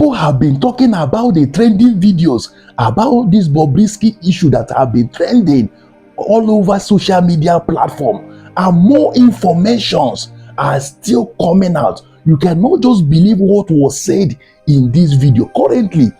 people have been talking about the trending videos about this Bobrisky issue that have been trending all over social media platform, and more informations are still coming out. You cannot just believe what was said in this video. Currently,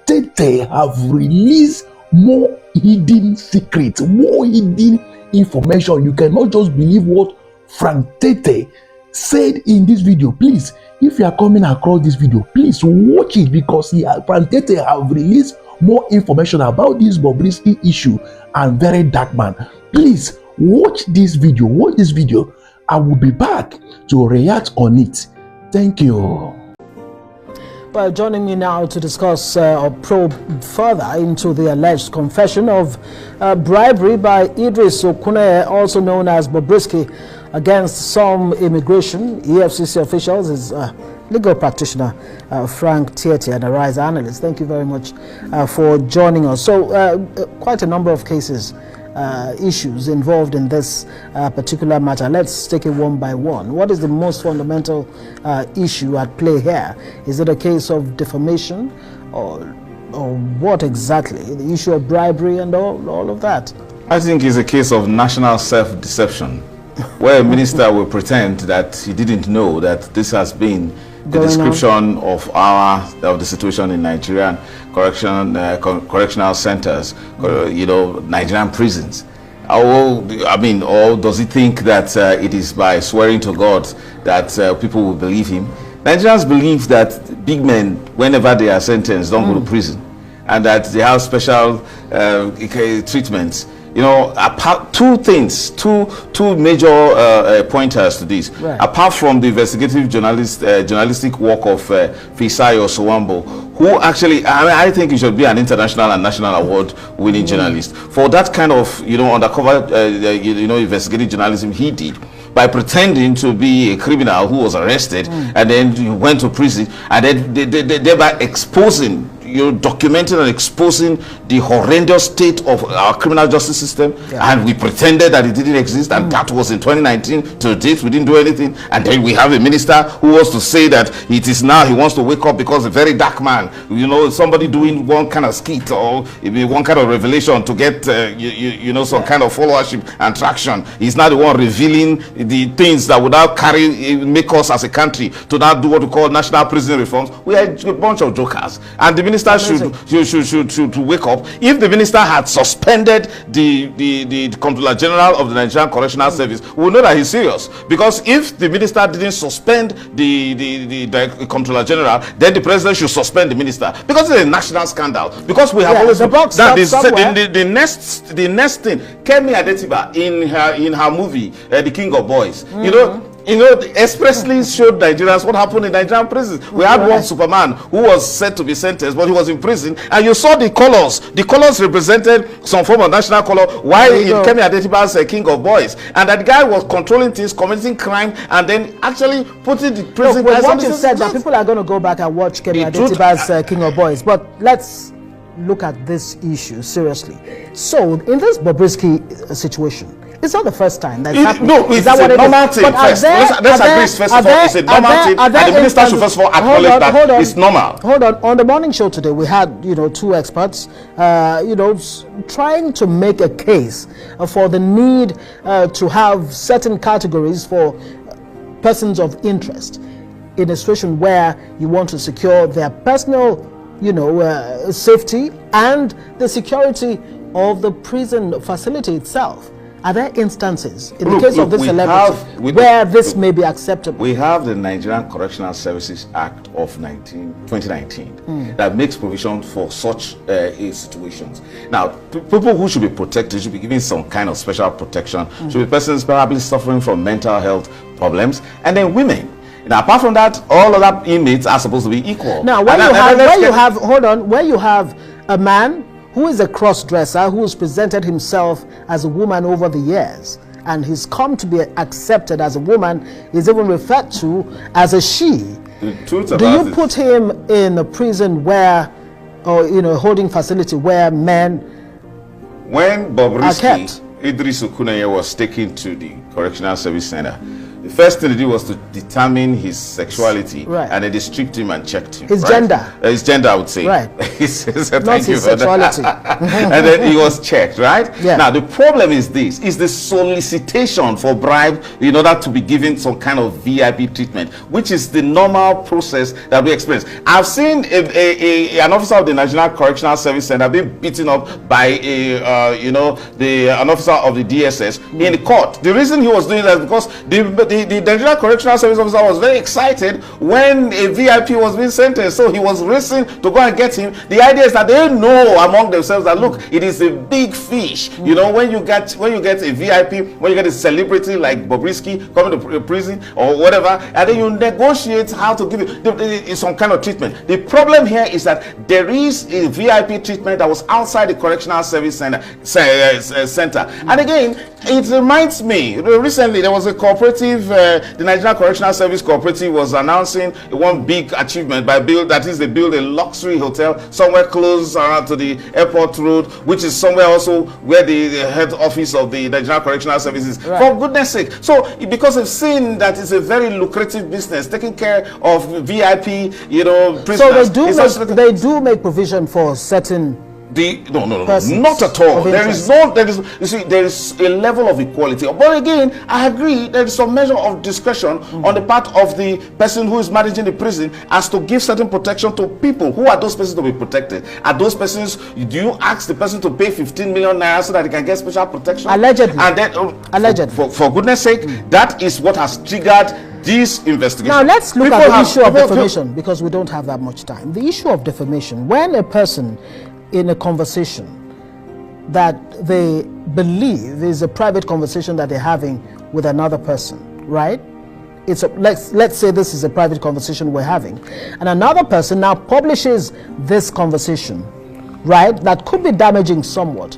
Tiete have released more hidden secrets, more hidden information. You cannot just believe what Tiete said in this video. Please, if you are coming across this video, please watch it, because Tiete have released more information about this Bobrisky issue and very dark man. Please watch this video. Watch this video. I will be back to react on it. Thank you. Well, joining me now to discuss or probe further into the alleged confession of bribery by Idris Okuneye, also known as Bobrisky, against some immigration EFCC officials, is legal practitioner Frank Tiete, and a RISE analyst. Thank you very much for joining us. So quite a number of cases, issues involved in this particular matter. Let's take it one by one. What is the most fundamental issue at play here? Is it a case of defamation, or what exactly? The issue of bribery and all of that? I think it's a case of national self-deception, where a minister will pretend that he didn't know that this has been the description of the situation in Nigerian correctional centers, Nigerian prisons. Or does he think that it is by swearing to God that people will believe him? Nigerians believe that big men, whenever they are sentenced, don't go to prison, and that they have special treatments. Two major pointers to this. Right. Apart from the investigative journalistic work of Fisayo Sowambo, who actually, I think he should be an international and national award-winning journalist for that kind of, undercover, investigative journalism he did, by pretending to be a criminal who was arrested and then he went to prison, and then thereby exposing, documenting and exposing the horrendous state of our criminal justice system, and we pretended that it didn't exist, and that was in 2019. To date, we didn't do anything, and then we have a minister who wants to say that it is now he wants to wake up because a very dark man, somebody doing one kind of skit or one kind of revelation to get some kind of followership and traction. He's now the one revealing the things that would now make us as a country to now do what we call national prison reforms. We are a bunch of jokers, and the minister should wake up. If the minister had suspended the Comptroller General of the Nigerian Correctional Service, we will know that he's serious. Because if the minister didn't suspend the Comptroller General, then the president should suspend the minister, because it's a national scandal. Because we have always the next thing, Kemi Adetiba in her movie The King of Boys, expressly showed Nigerians what happened in Nigerian prisons. We had one Superman who was said to be sentenced, but he was in prison, and you saw the colors. The colors represented some form of national color, while in Kemi Adetiba's King of Boys, and that guy was controlling things, committing crime, and then actually putting the prison guys on the you said that people are going to go back and watch Kemi Adetiba's King of Boys, but let's look at this issue seriously. So, in this Bobrisky situation, it's not the first time that's happening. No, it's a normal thing. Let's agree first of all, it's a normal thing, and the minister should first of all acknowledge that it's normal. Hold on. On the morning show today, we had, two experts, trying to make a case for the need to have certain categories for persons of interest in a situation where you want to secure their personal, safety and the security of the prison facility itself. Are there instances, in the case of this celebrity, where this may be acceptable? We have the Nigerian Correctional Services Act of 2019 that makes provision for such situations. Now, people who should be protected should be given some kind of special protection. Should be persons probably suffering from mental health problems, and then women. Now, apart from that, all other inmates are supposed to be equal. Now, where you have a man who is a cross-dresser, who has presented himself as a woman over the years, and he's come to be accepted as a woman, is even referred to as a she. Do you put him in a prison where, or a holding facility where men when Bobrisky Idris Okuneye was taken to the Correctional Service Center, the first thing they did was to determine his sexuality, right, and then they stripped him and checked him. His gender. His gender, I would say. Right. He says, not thank you his for sexuality. that. And then he was checked, right? Yeah. Now the problem is this: is the solicitation for bribe in order to be given some kind of VIP treatment, which is the normal process that we experience. I've seen an officer of the National Correctional Service Center being beaten up by an officer of the DSS in court. The reason he was doing that is because the National Correctional Service officer was very excited when a VIP was being sentenced, so he was racing to go and get him. The idea is that they know among themselves that look, it is a big fish. You know, when you get a VIP, when you get a celebrity like Bobrisky coming to prison or whatever, and then you negotiate how to give you some kind of treatment. The problem here is that there is a VIP treatment that was outside the Correctional Service Center. And again, it reminds me, recently there was a cooperative, the Nigerian Correctional Service Cooperative was announcing one big achievement by they build a luxury hotel somewhere close around to the airport road, which is somewhere also where the head office of the Nigerian Correctional Service is. Right. For goodness sake. So because they've seen that it's a very lucrative business, taking care of VIP, prisoners. So they do make provision for certain no, not at all. There is a level of equality. But again, I agree there is some measure of discretion on the part of the person who is managing the prison as to give certain protection to people. Who are those persons to be protected? Are those persons, do you ask the person to pay 15 million naira so that they can get special protection? Allegedly. And then, allegedly. For goodness sake, that is what has triggered this investigation. Now let's look at the issue of defamation, because we don't have that much time. The issue of defamation, when a person in a conversation that they believe is a private conversation that they're having with another person, right? Let's say this is a private conversation we're having, and another person now publishes this conversation, right? That could be damaging somewhat.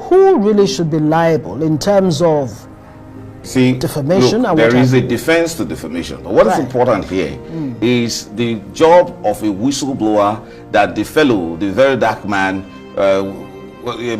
Who really should be liable in terms of defamation? Look, there is a defense to defamation. But what is important here is the job of a whistleblower that the very dark man,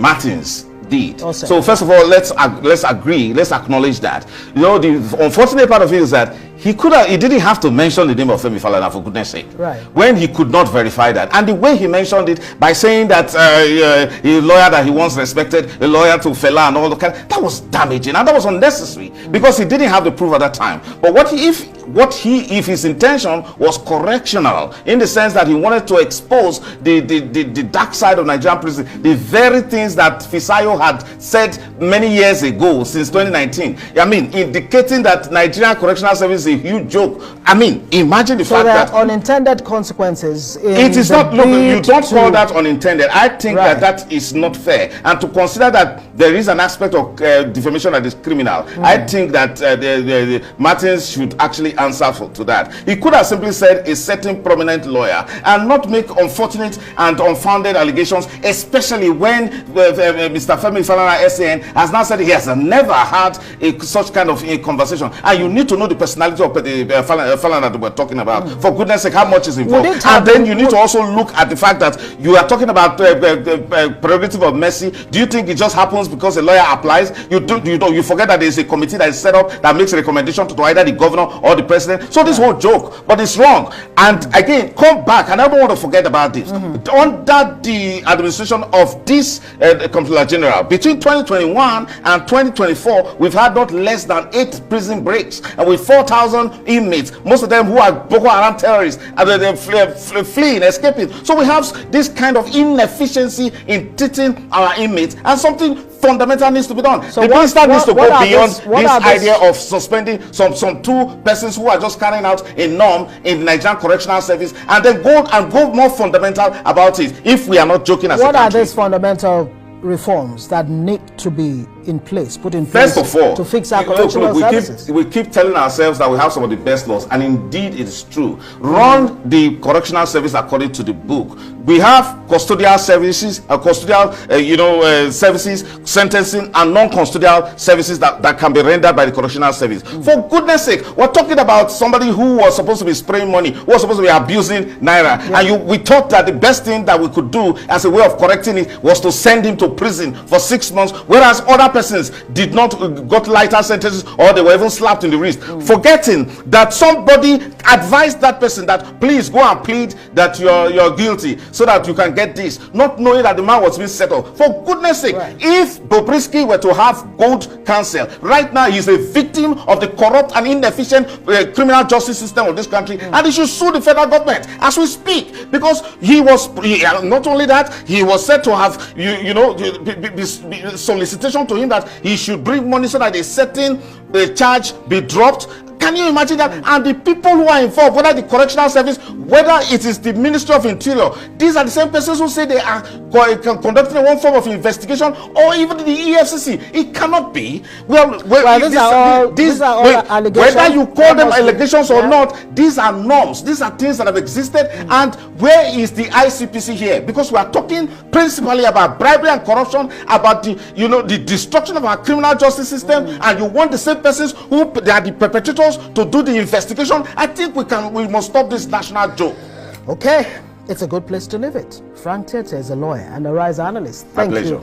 Martins, did. Awesome. So first of all, let's acknowledge that. The unfortunate part of it is that he didn't have to mention the name of Femi Falana, for goodness sake. Right. When he could not verify that. And the way he mentioned it by saying that a lawyer that he once respected, a lawyer to Fela and all the kind, that was damaging and that was unnecessary because he didn't have the proof at that time. But if his intention was correctional, in the sense that he wanted to expose the dark side of Nigerian prison, the very things that Fisayo had said many years ago, since 2019, indicating that Nigerian Correctional Service is a huge joke. Imagine the fact that unintended consequences. It is not. Look, you don't call that unintended. I think that is not fair, and to consider that there is an aspect of defamation that is criminal. I think that the Martins should actually answer to that. He could have simply said a certain prominent lawyer and not make unfortunate and unfounded allegations, especially when Mr. Femi Falana SAN has now said he has never had such kind of a conversation. And you need to know the personality of the Falana that we're talking about. For goodness sake, how much is involved? And then you need to also look at the fact that you are talking about prerogative of mercy. Do you think it just happens because a lawyer applies? You forget that there is a committee that is set up that makes a recommendation to either the governor or the president. So this whole joke, but it's wrong. And again, come back, and I don't want to forget about this. Under the administration of this Comptroller General, between 2021 and 2024, we've had not less than 8 prison breaks, and with 4,000 inmates, most of them who are Boko Haram terrorists, and they're fleeing, escaping. So we have this kind of inefficiency in treating our inmates, and something fundamental needs to be done. So the minister needs to go beyond this idea of suspending some 2 persons who are just carrying out a norm in the Nigerian Correctional Service, and then go more fundamental about it, if we are not joking as a country. What are these fundamental reforms that need to be put in place? First of all, to fix our correctional services? We keep telling ourselves that we have some of the best laws, and indeed it is true. Run the correctional service according to the book. We have custodial services, services, sentencing, and non-custodial services that can be rendered by the correctional service. For goodness sake, we're talking about somebody who was supposed to be spraying money, who was supposed to be abusing naira, and we thought that the best thing that we could do as a way of correcting it was to send him to prison for 6 months, whereas other persons did not got lighter sentences, or they were even slapped in the wrist, forgetting that somebody advised that person that please go and plead that you're guilty so that you can get this, not knowing that the man was being settled. For goodness sake, if Bobrisky were to have good counsel, right now he's a victim of the corrupt and inefficient criminal justice system of this country, and he should sue the federal government as we speak, because not only that, he was said to have solicitation to him that he should bring money so that a certain charge be dropped. Can you imagine that? And the people who are involved, whether the correctional service, whether it is the Ministry of Interior, these are the same persons who say they are conducting one form of investigation, or even the EFCC. It cannot be. These are all allegations. Whether you call them allegations or not, these are norms. These are things that have existed. And where is the ICPC here? Because we are talking principally about bribery and corruption, about the destruction of our criminal justice system, and you want the same persons who they are the perpetrators to do the investigation. I think we must stop this national joke. Okay, it's a good place to leave it. Frank Tiete is a lawyer and a Rise analyst. Thank you.